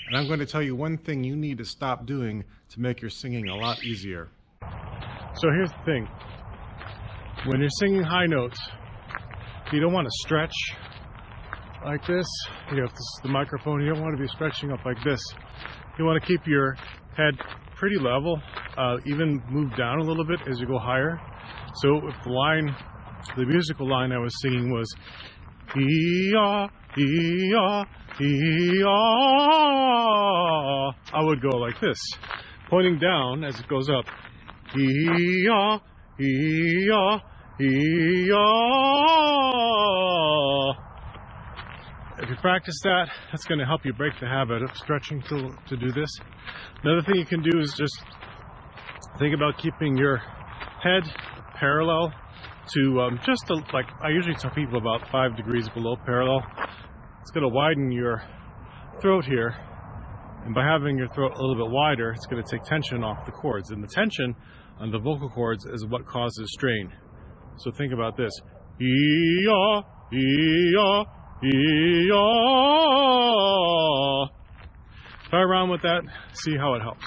and I'm going to tell you one thing you need to stop doing to make your singing a lot easier. So here's the thing. When you're singing high notes, you don't want to stretch like this. You know, if this is the microphone, you don't want to be stretching up like this. You want to keep your head pretty level, even move down a little bit as you go higher. So if the musical line I was singing was ee-ah, ee-ah, ee-ah, I would go like this, pointing down as it goes up. Ee-ah, ee-ah, ee-ah. If you practice that, that's going to help you break the habit of stretching to do this. Another thing you can do is just think about keeping your head parallel to like I usually tell people about 5 degrees below parallel. It's going to widen your throat here, and by having your throat a little bit wider, it's going to take tension off the cords, and the tension on the vocal cords is what causes strain. So think about this. Ee-ah, ee-ah, ee-ah. Try around with that, see how it helps.